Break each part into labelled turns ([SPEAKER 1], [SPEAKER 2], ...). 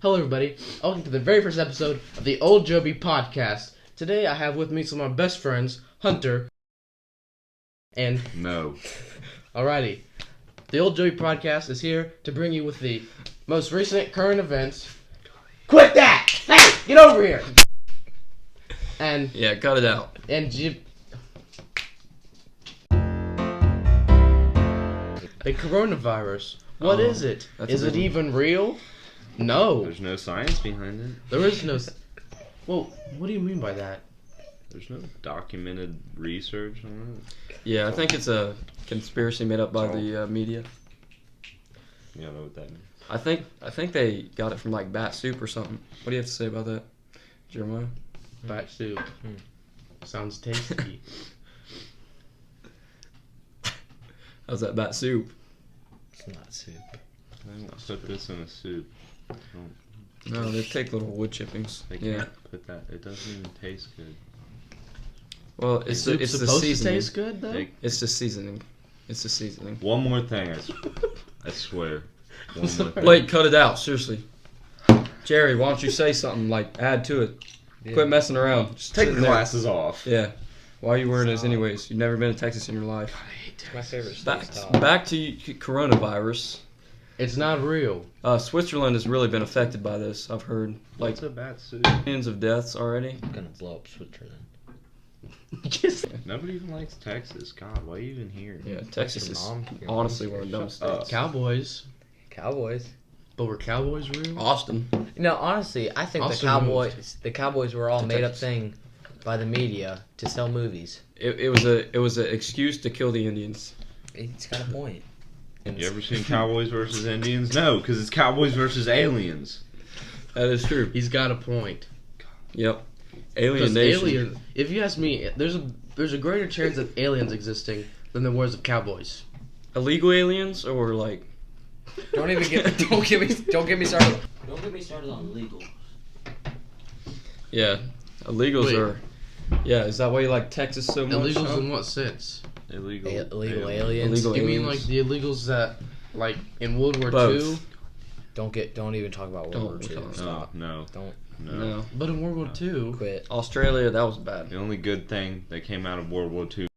[SPEAKER 1] Hello, everybody. Welcome to the very first episode of the Old Joby Podcast. Today, I have with me some of my best friends, Hunter and...
[SPEAKER 2] No.
[SPEAKER 1] Alrighty. The Old Joby Podcast is here to bring you with the most recent current events. Quit that! Hey, get over here! And...
[SPEAKER 3] Yeah, cut it out.
[SPEAKER 1] And... The coronavirus. What is it? Is it even real? No.
[SPEAKER 2] There's no science behind it.
[SPEAKER 1] There is no... Well, what do you mean by that?
[SPEAKER 2] There's no documented research on it.
[SPEAKER 3] Yeah, I think it's a conspiracy made up by the media.
[SPEAKER 2] You don't know what that means.
[SPEAKER 3] I think they got it from like bat soup or something. What do you have to say about that, Jeremiah?
[SPEAKER 1] Bat soup. Sounds tasty.
[SPEAKER 3] How's that bat soup?
[SPEAKER 4] It's not soup.
[SPEAKER 2] I don't put this in a soup.
[SPEAKER 3] No, they take little wood chippings.
[SPEAKER 2] They can't put that. It doesn't even taste good.
[SPEAKER 3] Well, it's the
[SPEAKER 1] supposed
[SPEAKER 3] seasoning.
[SPEAKER 1] to taste good though.
[SPEAKER 3] It's the seasoning. It's the seasoning.
[SPEAKER 2] One more thing, I swear. One more thing.
[SPEAKER 3] Wait, cut it out. Seriously, Jerry, why don't you say something like add to it?
[SPEAKER 4] Yeah.
[SPEAKER 3] Quit messing around. Just
[SPEAKER 2] Take
[SPEAKER 3] sit
[SPEAKER 2] the
[SPEAKER 3] there.
[SPEAKER 2] glasses off.
[SPEAKER 3] Yeah. Why are you wearing those anyways? You've never been to Texas in your life.
[SPEAKER 4] It's my favorite
[SPEAKER 3] Back,
[SPEAKER 4] state.
[SPEAKER 3] back to coronavirus.
[SPEAKER 1] It's not real.
[SPEAKER 3] Switzerland has really been affected by this. I've heard like
[SPEAKER 2] What's a bat soup?
[SPEAKER 3] millions of deaths already.
[SPEAKER 4] I'm gonna blow up Switzerland.
[SPEAKER 2] Nobody even likes Texas. God, why are you even here?
[SPEAKER 3] Yeah, Texas
[SPEAKER 4] Your
[SPEAKER 3] is
[SPEAKER 4] mom- your
[SPEAKER 3] honestly
[SPEAKER 4] mom's
[SPEAKER 3] one of the dumbest
[SPEAKER 2] Shut up.
[SPEAKER 3] states.
[SPEAKER 1] Cowboys.
[SPEAKER 4] Cowboys.
[SPEAKER 1] But were Cowboys real?
[SPEAKER 3] Austin.
[SPEAKER 4] You know, honestly, I think
[SPEAKER 1] Also
[SPEAKER 4] the Cowboys were all
[SPEAKER 3] to
[SPEAKER 4] made up
[SPEAKER 3] Texas.
[SPEAKER 4] thing by the media to sell movies.
[SPEAKER 3] It was an excuse to kill the Indians.
[SPEAKER 4] It's got a point.
[SPEAKER 2] You ever seen Cowboys versus Indians? No, because it's Cowboys versus aliens.
[SPEAKER 3] That is true.
[SPEAKER 1] He's got a point.
[SPEAKER 3] Yep.
[SPEAKER 1] Because
[SPEAKER 3] Alienation.
[SPEAKER 1] if you ask me, there's a greater chance of aliens existing than there was of cowboys.
[SPEAKER 3] Illegal aliens or like
[SPEAKER 4] Don't get me started. Don't get me started on legal.
[SPEAKER 3] yeah, illegals
[SPEAKER 1] Wait.
[SPEAKER 3] are. Yeah, is that why you like Texas so much?
[SPEAKER 1] Illegals
[SPEAKER 3] huh?
[SPEAKER 1] in what sense?
[SPEAKER 2] Illegal
[SPEAKER 4] Illegal aliens.
[SPEAKER 3] Illegal
[SPEAKER 1] You mean
[SPEAKER 3] aliens.
[SPEAKER 1] like the illegals that, like in World War
[SPEAKER 3] Both.
[SPEAKER 1] II?
[SPEAKER 4] Don't even talk about World War
[SPEAKER 3] Don't
[SPEAKER 4] II.
[SPEAKER 3] talk.
[SPEAKER 4] Stop.
[SPEAKER 2] No.
[SPEAKER 4] Don't
[SPEAKER 3] No.
[SPEAKER 1] But in World War II,
[SPEAKER 4] quit.
[SPEAKER 3] Australia, that was bad.
[SPEAKER 2] The only good thing that came out of World War II.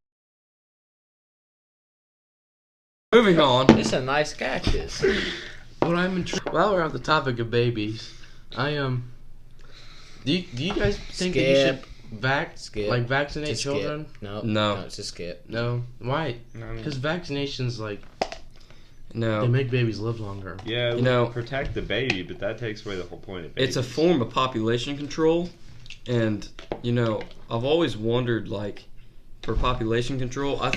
[SPEAKER 3] Moving on.
[SPEAKER 4] It's a nice cactus.
[SPEAKER 1] what I'm intrigued. While we're on the topic of babies, Do you guys think that you should
[SPEAKER 4] Skip.
[SPEAKER 1] vaccinate
[SPEAKER 4] Just
[SPEAKER 1] children?
[SPEAKER 4] skip. No.
[SPEAKER 3] No.
[SPEAKER 4] It's a skip.
[SPEAKER 1] No. Why?
[SPEAKER 2] No.
[SPEAKER 1] Because vaccinations they
[SPEAKER 3] No.
[SPEAKER 1] make babies live longer.
[SPEAKER 2] Yeah,
[SPEAKER 3] You
[SPEAKER 2] we
[SPEAKER 3] know-
[SPEAKER 2] protect the baby, but that takes away the whole point of babies.
[SPEAKER 3] It's a form of population control, and I've always wondered, like, for population control, I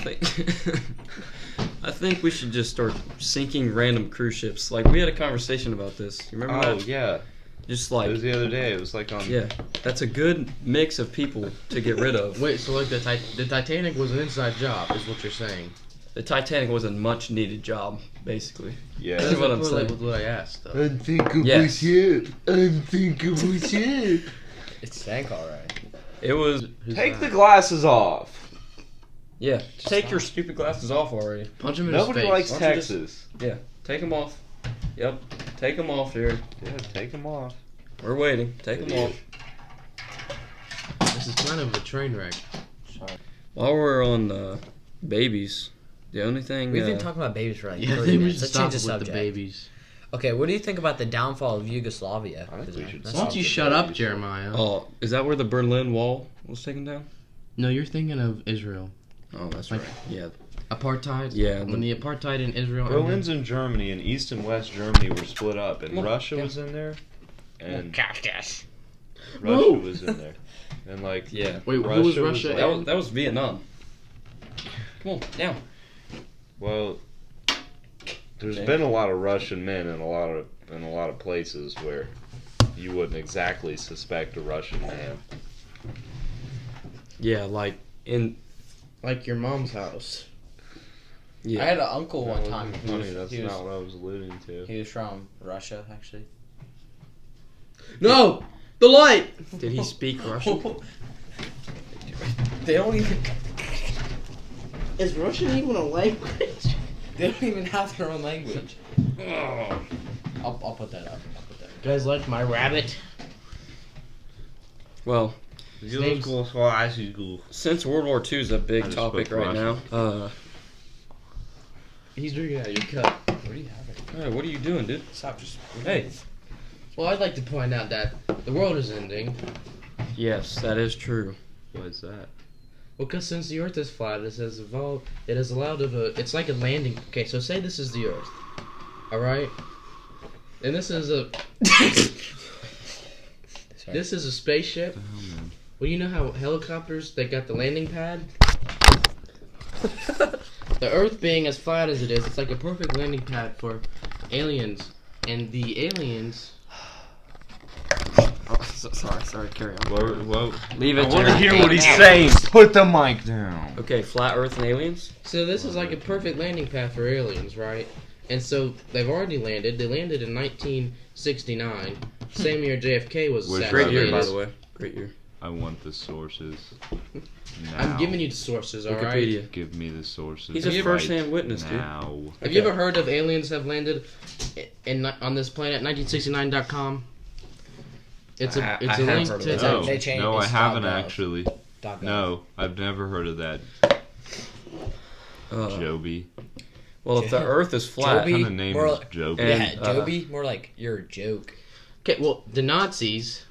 [SPEAKER 3] think we should just start sinking random cruise ships. Like, we had a conversation about this. You remember
[SPEAKER 2] Oh,
[SPEAKER 3] that?
[SPEAKER 2] yeah.
[SPEAKER 3] Just
[SPEAKER 2] It
[SPEAKER 3] like,
[SPEAKER 2] was the other day. It was like on...
[SPEAKER 3] yeah, that's a good mix of people to get rid of.
[SPEAKER 1] Wait, so like the Titanic was an inside job, is what you're saying?
[SPEAKER 3] The Titanic was a much needed job, basically.
[SPEAKER 2] Yeah.
[SPEAKER 3] That's what I'm
[SPEAKER 1] correlate
[SPEAKER 3] saying.
[SPEAKER 1] with what I asked, though.
[SPEAKER 2] Unthinkable
[SPEAKER 3] Yes.
[SPEAKER 2] shit. Unthinkable shit.
[SPEAKER 4] It sank alright.
[SPEAKER 3] It was,
[SPEAKER 2] Take the glasses off.
[SPEAKER 3] yeah, take your stupid glasses off already.
[SPEAKER 1] Punch him in
[SPEAKER 2] Nobody
[SPEAKER 1] his face.
[SPEAKER 2] likes
[SPEAKER 3] Why don't you just-
[SPEAKER 2] Texas.
[SPEAKER 3] Yeah, take them off. Yep, take them off, Jared.
[SPEAKER 2] Yeah, take them off.
[SPEAKER 3] We're waiting. Take them off.
[SPEAKER 1] This is kind of a train wreck.
[SPEAKER 3] While we're on babies, the only thing...
[SPEAKER 4] We've been talking about babies for like
[SPEAKER 1] Yeah, I
[SPEAKER 4] 30
[SPEAKER 1] think we
[SPEAKER 4] minutes.
[SPEAKER 1] should
[SPEAKER 4] Let's
[SPEAKER 1] stop
[SPEAKER 4] change the
[SPEAKER 1] with the
[SPEAKER 4] subject.
[SPEAKER 1] babies.
[SPEAKER 4] Okay, what do you think about the downfall of Yugoslavia?
[SPEAKER 2] I think we should
[SPEAKER 4] That's
[SPEAKER 1] Why don't you
[SPEAKER 4] all-
[SPEAKER 1] shut up, Jeremiah?
[SPEAKER 3] Oh, is that where the Berlin Wall was taken down?
[SPEAKER 1] No, you're thinking of Israel.
[SPEAKER 3] Oh, that's
[SPEAKER 1] Like-
[SPEAKER 3] right. Yeah.
[SPEAKER 1] Apartheid?
[SPEAKER 3] Yeah.
[SPEAKER 1] When the apartheid in Israel...
[SPEAKER 2] Berlin's in Germany, and East and West Germany were split up, and
[SPEAKER 4] Well,
[SPEAKER 2] Russia
[SPEAKER 4] yeah.
[SPEAKER 2] was in there, and
[SPEAKER 4] Cactus.
[SPEAKER 2] Russia
[SPEAKER 1] Whoa.
[SPEAKER 2] was in there, and like
[SPEAKER 3] Yeah.
[SPEAKER 1] Wait, who was
[SPEAKER 2] Russia
[SPEAKER 1] Russia?
[SPEAKER 2] was
[SPEAKER 3] That was Vietnam. Come on, down.
[SPEAKER 2] well, there's
[SPEAKER 3] Okay.
[SPEAKER 2] been a lot of Russian men in a lot of places where you wouldn't exactly suspect a Russian man.
[SPEAKER 3] Yeah, like in...
[SPEAKER 1] Like your mom's house.
[SPEAKER 3] Yeah.
[SPEAKER 4] I had an uncle one
[SPEAKER 2] That
[SPEAKER 4] time.
[SPEAKER 2] wasn't funny. That's
[SPEAKER 4] he was,
[SPEAKER 2] not what I was alluding to.
[SPEAKER 4] he was from Russia, actually.
[SPEAKER 1] No! The light!
[SPEAKER 3] Did he speak Russian?
[SPEAKER 4] They don't even.
[SPEAKER 1] Is Russian even a language?
[SPEAKER 4] They don't even have their own language. I'll put that up.
[SPEAKER 1] You guys like my rabbit?
[SPEAKER 3] Well,
[SPEAKER 1] name's-
[SPEAKER 3] since World War II is a
[SPEAKER 2] I
[SPEAKER 3] big
[SPEAKER 2] just
[SPEAKER 3] topic
[SPEAKER 2] spoke
[SPEAKER 3] right now,
[SPEAKER 1] He's drinking out of your cup.
[SPEAKER 4] Where do you have it?
[SPEAKER 3] hey, what are you doing, dude?
[SPEAKER 4] Stop. Just.
[SPEAKER 3] Hey.
[SPEAKER 1] Well, I'd like to point out that the world is ending.
[SPEAKER 3] Yes, that is true.
[SPEAKER 2] What is that?
[SPEAKER 1] Well, because since the Earth is flat, it has evolved. It has allowed of a. It's like a landing. Okay, so say this is the Earth. All right. And this is a. This is a spaceship.
[SPEAKER 2] What the hell, man?
[SPEAKER 1] Well, you know how helicopters they got the landing pad. The Earth being as flat as it is, it's like a perfect landing pad for aliens, and the aliens.
[SPEAKER 3] Oh, sorry, carry on.
[SPEAKER 2] Whoa.
[SPEAKER 3] Leave
[SPEAKER 2] I
[SPEAKER 3] it,
[SPEAKER 2] want to
[SPEAKER 3] Jerry.
[SPEAKER 2] hear what he's saying. Put the mic down.
[SPEAKER 3] Okay, flat Earth and aliens?
[SPEAKER 1] So this is like a perfect landing pad for aliens, right? And so they've already landed. They landed in 1969, same year JFK was
[SPEAKER 2] Which
[SPEAKER 3] Great year,
[SPEAKER 1] assassinated.
[SPEAKER 3] by the way. Great year.
[SPEAKER 2] I want the sources. Now.
[SPEAKER 1] I'm giving you the sources, all right?
[SPEAKER 3] Wikipedia.
[SPEAKER 2] Give me the sources.
[SPEAKER 3] He's a
[SPEAKER 2] right
[SPEAKER 3] first-hand witness, dude.
[SPEAKER 2] now.
[SPEAKER 1] Have you ever heard of aliens have landed on this planet? 1969.com. It's a
[SPEAKER 3] I
[SPEAKER 1] link
[SPEAKER 3] have heard
[SPEAKER 1] to
[SPEAKER 3] of
[SPEAKER 1] that.
[SPEAKER 3] that.
[SPEAKER 2] No,
[SPEAKER 4] They changed-
[SPEAKER 2] no, I
[SPEAKER 4] it's
[SPEAKER 2] haven't
[SPEAKER 4] .gov.
[SPEAKER 2] actually.
[SPEAKER 4] .gov.
[SPEAKER 2] No, I've never heard of that. Joby.
[SPEAKER 3] Well, if the Earth is flat,
[SPEAKER 4] Joby?
[SPEAKER 2] What kind of name
[SPEAKER 4] More
[SPEAKER 2] is
[SPEAKER 4] like-
[SPEAKER 2] Joby?
[SPEAKER 3] And-
[SPEAKER 4] Yeah, Joby. More like you're a joke.
[SPEAKER 1] Okay, well, the Nazis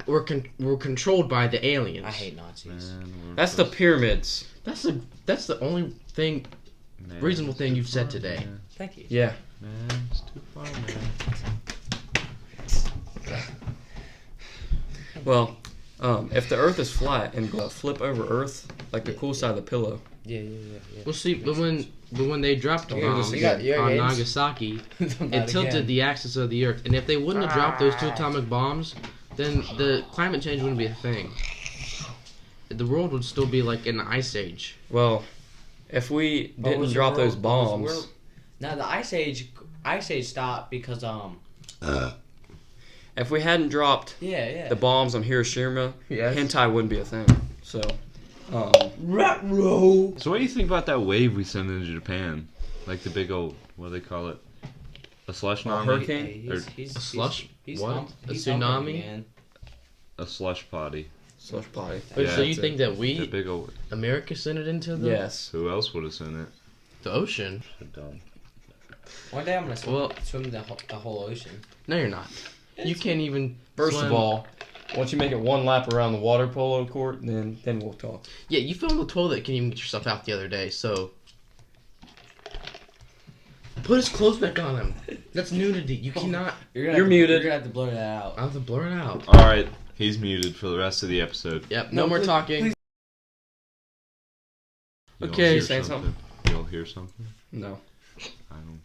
[SPEAKER 1] were controlled by the aliens.
[SPEAKER 4] I hate Nazis.
[SPEAKER 3] that's the pyramids.
[SPEAKER 1] That's the only thing reasonable thing you've said today.
[SPEAKER 4] Thank you.
[SPEAKER 3] Yeah.
[SPEAKER 2] Man, it's too far, man.
[SPEAKER 3] Well, if the Earth is flat and flip over Earth, like the cool side of the pillow.
[SPEAKER 4] Yeah.
[SPEAKER 1] Well, see, but when they dropped
[SPEAKER 3] Don't do this
[SPEAKER 1] bombs
[SPEAKER 3] again.
[SPEAKER 4] You got
[SPEAKER 1] on
[SPEAKER 4] games?
[SPEAKER 1] Nagasaki,
[SPEAKER 4] Not
[SPEAKER 1] it tilted
[SPEAKER 4] again.
[SPEAKER 1] the axis of the Earth, and if they wouldn't have dropped those 2 atomic bombs, then the climate change wouldn't be a thing. The world would still be like in an ice age.
[SPEAKER 3] Well, if we
[SPEAKER 4] What
[SPEAKER 3] didn't
[SPEAKER 4] was the
[SPEAKER 3] drop those
[SPEAKER 4] world- what was the
[SPEAKER 3] bombs,
[SPEAKER 4] world- Now the ice age stopped because
[SPEAKER 3] if we hadn't dropped
[SPEAKER 4] yeah.
[SPEAKER 3] the bombs on Hiroshima,
[SPEAKER 1] Yes.
[SPEAKER 3] hentai wouldn't be a thing. So,
[SPEAKER 2] So what do you think about that wave we sent into Japan? Like the big old, what do they call it? A slush tsunami?
[SPEAKER 3] hurricane?
[SPEAKER 4] He's
[SPEAKER 1] A slush?
[SPEAKER 4] He's
[SPEAKER 1] What?
[SPEAKER 4] hump-
[SPEAKER 1] A
[SPEAKER 4] he's
[SPEAKER 1] tsunami?
[SPEAKER 4] humping, man.
[SPEAKER 2] A slush potty.
[SPEAKER 3] slush potty.
[SPEAKER 1] Wait,
[SPEAKER 2] Yeah,
[SPEAKER 1] so you
[SPEAKER 3] that's
[SPEAKER 1] think
[SPEAKER 3] it.
[SPEAKER 1] that
[SPEAKER 2] The
[SPEAKER 1] we,
[SPEAKER 2] big old.
[SPEAKER 1] America, sent it into the
[SPEAKER 3] Yes.
[SPEAKER 2] Who else would have sent it?
[SPEAKER 1] the ocean?
[SPEAKER 2] Dumb.
[SPEAKER 4] One day I'm gonna
[SPEAKER 1] Well-
[SPEAKER 4] swim the whole ocean.
[SPEAKER 1] No, you're not. You can't even.
[SPEAKER 3] First
[SPEAKER 1] swim.
[SPEAKER 3] of all, once you make it one lap around the water polo court, then we'll talk.
[SPEAKER 1] Yeah, you filmed the toilet. Can even get yourself out the other day. So put his clothes back on him. That's nudity. You cannot.
[SPEAKER 3] You're muted.
[SPEAKER 4] You're gonna have to blur that out.
[SPEAKER 1] I have to blur it out.
[SPEAKER 2] All right, he's muted for the rest of the episode.
[SPEAKER 1] Yep.
[SPEAKER 3] No,
[SPEAKER 1] No more
[SPEAKER 3] please-
[SPEAKER 1] talking.
[SPEAKER 2] You'll
[SPEAKER 1] Okay,
[SPEAKER 2] hear
[SPEAKER 3] say
[SPEAKER 2] something. You'll hear something.
[SPEAKER 3] No.
[SPEAKER 2] I don't.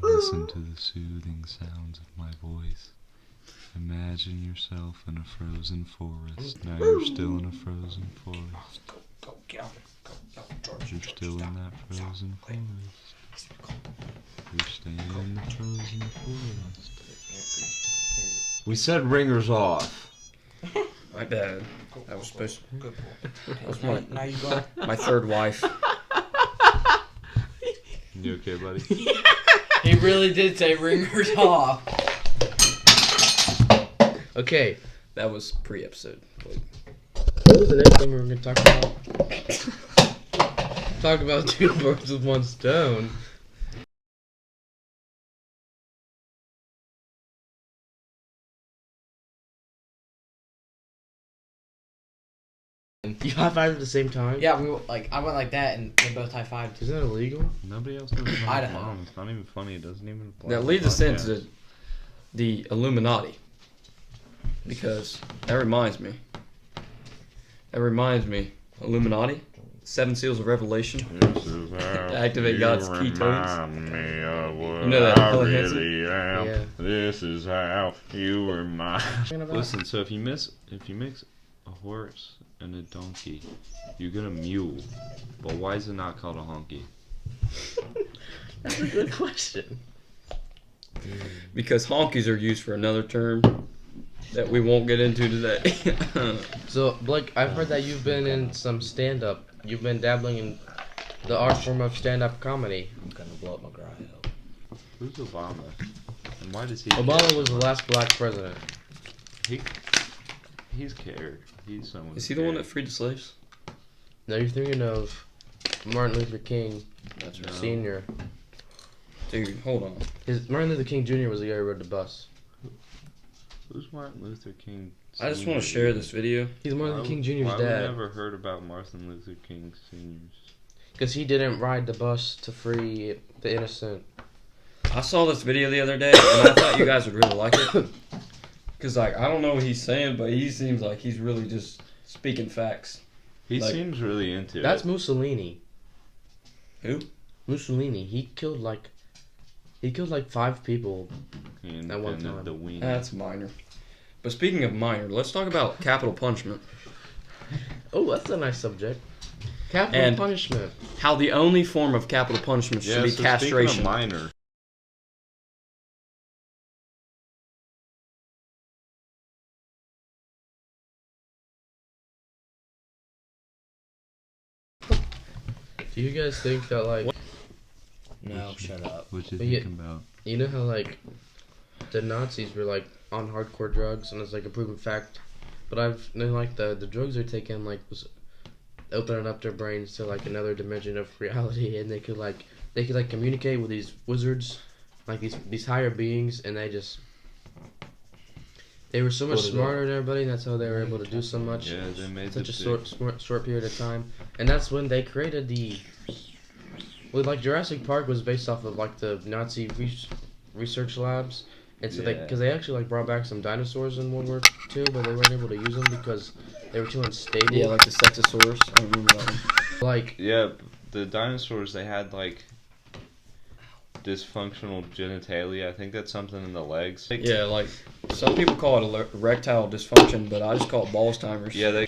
[SPEAKER 2] Listen to the soothing sounds of my voice. Imagine yourself in a frozen forest. Now you're still in a frozen forest. You're still in that frozen forest. You're staying in the frozen forest. We said ringers off.
[SPEAKER 3] My bad. That was supposed to
[SPEAKER 4] That
[SPEAKER 3] was
[SPEAKER 4] now you go.
[SPEAKER 3] my third wife.
[SPEAKER 2] You okay, buddy?
[SPEAKER 4] He really did say ringers off.
[SPEAKER 1] Okay.
[SPEAKER 3] That was pre-episode.
[SPEAKER 1] What was the next thing we were going to talk about? Talk about 2 birds with 1 stone. You high five at the same time?
[SPEAKER 4] Yeah, I went like that and we both high fived.
[SPEAKER 1] Isn't that illegal?
[SPEAKER 2] Nobody else knows
[SPEAKER 4] I
[SPEAKER 2] about
[SPEAKER 4] don't know.
[SPEAKER 2] mom. It's not even funny. It doesn't even apply.
[SPEAKER 3] That
[SPEAKER 2] to
[SPEAKER 3] leads us
[SPEAKER 2] podcast.
[SPEAKER 3] into the Illuminati. Because that reminds me. Illuminati, 7 Seals of Revelation.
[SPEAKER 2] This is how
[SPEAKER 3] Activate
[SPEAKER 2] you
[SPEAKER 3] God's key
[SPEAKER 2] remind me of what
[SPEAKER 3] You know that,
[SPEAKER 2] I
[SPEAKER 3] Helen Hansen?
[SPEAKER 2] really am.
[SPEAKER 1] Yeah.
[SPEAKER 2] This is how you remind. Listen, so if you mix a horse and a donkey, you get a mule. But why is it not called a honky?
[SPEAKER 1] That's a good question.
[SPEAKER 3] Because honkies are used for another term that we won't get into today.
[SPEAKER 1] So, Blake, I've heard that you've been in some stand-up. You've been dabbling the art form of stand-up comedy.
[SPEAKER 4] I'm gonna blow up my garage.
[SPEAKER 2] Who's Obama? And why does he?
[SPEAKER 1] Obama was the last black president.
[SPEAKER 2] He's cared. He's someone.
[SPEAKER 3] Is he the one that freed the slaves?
[SPEAKER 1] Now you're thinking of Martin Luther King
[SPEAKER 3] That's right.
[SPEAKER 1] Sr.
[SPEAKER 3] Dude, hold on.
[SPEAKER 1] Martin Luther King Jr. was the guy who rode the bus.
[SPEAKER 2] Who's Martin Luther King?
[SPEAKER 3] I just want to share this video.
[SPEAKER 1] He's Martin Luther King Jr.'s
[SPEAKER 2] Why
[SPEAKER 1] dad.
[SPEAKER 2] we never heard about Martin Luther King Sr.'s?
[SPEAKER 1] Because he didn't ride the bus to free the innocent.
[SPEAKER 3] I saw this video the other day, and I thought you guys would really like it. Because, like, I don't know what he's saying, but he seems like he's really just speaking facts.
[SPEAKER 2] He
[SPEAKER 3] Like-
[SPEAKER 2] seems really into
[SPEAKER 1] That's
[SPEAKER 2] it.
[SPEAKER 1] Mussolini.
[SPEAKER 3] Who?
[SPEAKER 1] Mussolini. He killed like 5 people.
[SPEAKER 2] And
[SPEAKER 1] at one time.
[SPEAKER 2] the wing.
[SPEAKER 3] That's minor. But speaking of minor, let's talk about capital punishment.
[SPEAKER 1] Oh, that's a nice subject. Capital
[SPEAKER 3] And-
[SPEAKER 1] punishment.
[SPEAKER 3] How the only form of capital punishment should be
[SPEAKER 2] so
[SPEAKER 3] castration.
[SPEAKER 2] Speaking of minor.
[SPEAKER 1] Do you guys think that like
[SPEAKER 4] No, shut up.
[SPEAKER 2] What you
[SPEAKER 1] Yeah.
[SPEAKER 2] thinking about?
[SPEAKER 1] you know how like the Nazis were like on hardcore drugs and it's like a proven fact, but the drugs they're taking like was opening up their brains to like another dimension of reality and they could communicate with these wizards, like these higher beings, and they were so much
[SPEAKER 3] Put it
[SPEAKER 1] smarter than everybody, and that's how they were able to do so much.
[SPEAKER 2] Yeah, they made
[SPEAKER 1] Such
[SPEAKER 2] the
[SPEAKER 1] a short period of time, and that's when they created like Jurassic Park was based off of like the Nazi research labs, and so because they actually like brought back some dinosaurs in World War II, but they weren't able to use them because they were too unstable.
[SPEAKER 3] Yeah, like the Sexosaurus. I remember that one.
[SPEAKER 1] Like
[SPEAKER 2] Yeah, the dinosaurs, they had like dysfunctional genitalia. I think that's something in the legs.
[SPEAKER 3] Yeah, like some people call it erectile dysfunction, but I just call it balls timers.
[SPEAKER 2] Yeah, they.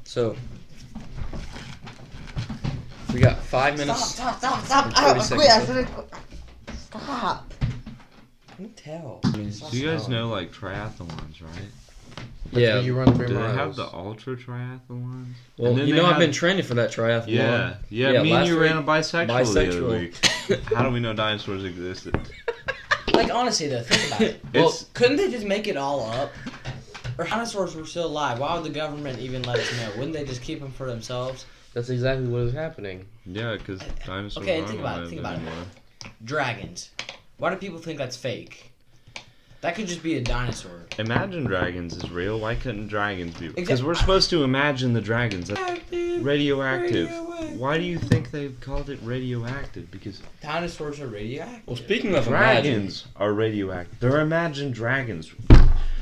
[SPEAKER 3] So we got 5 minutes.
[SPEAKER 4] Stop.
[SPEAKER 3] and 30 seconds.
[SPEAKER 4] Stop. Let me tell.
[SPEAKER 2] Do you guys know like triathlons, right?
[SPEAKER 3] Yeah.
[SPEAKER 1] you run 3
[SPEAKER 2] Do they
[SPEAKER 1] miles.
[SPEAKER 2] have the ultra triathlons?
[SPEAKER 3] Well,
[SPEAKER 2] And then
[SPEAKER 3] you
[SPEAKER 2] they
[SPEAKER 3] know, I've
[SPEAKER 2] have-
[SPEAKER 3] been training for that triathlon.
[SPEAKER 2] Yeah, me and
[SPEAKER 3] last
[SPEAKER 2] you
[SPEAKER 3] week,
[SPEAKER 2] ran a bisexual the other
[SPEAKER 3] bisexual.
[SPEAKER 2] week. How do we know dinosaurs existed?
[SPEAKER 4] Like, honestly, though, think about it.
[SPEAKER 2] It's
[SPEAKER 4] Couldn't they just make it all up? Or dinosaurs were still alive. Why would the government even let us know? Wouldn't they just keep them for themselves?
[SPEAKER 1] That's exactly what is happening.
[SPEAKER 2] yeah, because dinosaurs
[SPEAKER 4] Okay,
[SPEAKER 2] aren't
[SPEAKER 4] think about it,
[SPEAKER 2] alive
[SPEAKER 4] think about it.
[SPEAKER 2] anymore.
[SPEAKER 4] Dragons. Why do people think that's fake? That could just be a dinosaur.
[SPEAKER 2] Imagine Dragons is real. Why couldn't dragons be? Because
[SPEAKER 4] Exactly.
[SPEAKER 2] we're supposed to imagine the dragons. That's radioactive. Why do you think they've called it radioactive? Because
[SPEAKER 4] Dinosaurs are radioactive.
[SPEAKER 3] Well, speaking of imagine,
[SPEAKER 2] dragons are radioactive. They're imagined dragons.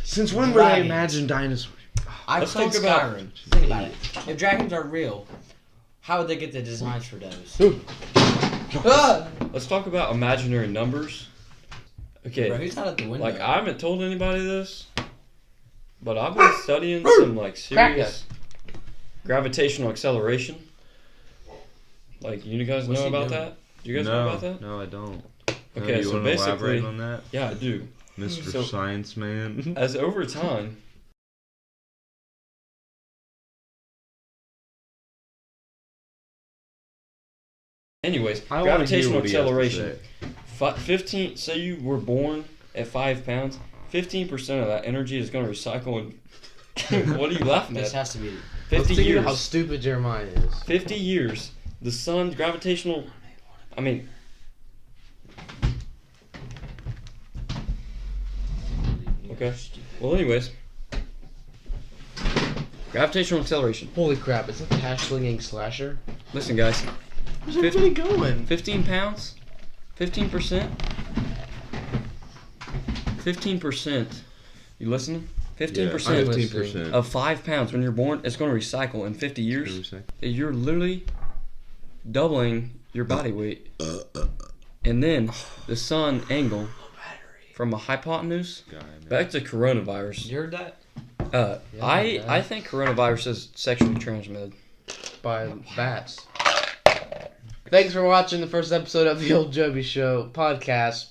[SPEAKER 2] Since when were they
[SPEAKER 4] Dragons.
[SPEAKER 2] imagined dinosaurs?
[SPEAKER 4] I
[SPEAKER 3] Let's
[SPEAKER 4] played
[SPEAKER 3] talk about-
[SPEAKER 4] Skyrim. Think about it. If dragons are real, how would they get the designs for those?
[SPEAKER 3] let's talk about imaginary numbers. Okay,
[SPEAKER 4] Bro, who's not at the window?
[SPEAKER 3] like I haven't told anybody this, but I've been studying some like serious gravitational acceleration. Like, you guys
[SPEAKER 4] What's
[SPEAKER 3] know
[SPEAKER 4] he
[SPEAKER 3] about
[SPEAKER 4] doing?
[SPEAKER 3] that? Do you guys know about that?
[SPEAKER 2] No, I don't.
[SPEAKER 3] Okay,
[SPEAKER 2] you
[SPEAKER 3] so
[SPEAKER 2] wanna
[SPEAKER 3] basically,
[SPEAKER 2] elaborate on that,
[SPEAKER 3] yeah, I do.
[SPEAKER 2] Mr.
[SPEAKER 3] So-
[SPEAKER 2] Science Man.
[SPEAKER 3] As over time, anyways,
[SPEAKER 2] I wanna hear
[SPEAKER 3] gravitational
[SPEAKER 2] what he has to
[SPEAKER 3] acceleration.
[SPEAKER 2] say.
[SPEAKER 3] 15. Say you were born at 5 pounds. 15% of that energy is going to recycle. And what are you laughing
[SPEAKER 4] This
[SPEAKER 3] at?
[SPEAKER 4] has to be.
[SPEAKER 3] 50
[SPEAKER 1] Think of how
[SPEAKER 3] years.
[SPEAKER 1] stupid Jeremiah is.
[SPEAKER 3] 50 years. The sun's gravitational. I mean. Okay. Well, anyways. Gravitational acceleration.
[SPEAKER 1] Holy crap! Is that the hash slinging slasher?
[SPEAKER 3] Listen, guys.
[SPEAKER 1] Where's everybody going?
[SPEAKER 3] 15 pounds. 15%. 15%. You listening? 15%
[SPEAKER 1] I'm listening.
[SPEAKER 2] 15%.
[SPEAKER 3] of 5 pounds when you're born, it's going to recycle in 50 years. You're literally doubling your body weight. And then the sun angle from a hypotenuse back to coronavirus.
[SPEAKER 4] You heard that?
[SPEAKER 3] I think coronavirus is sexually transmitted.
[SPEAKER 1] By bats. Thanks for watching the first episode of the Old Joby Show podcast.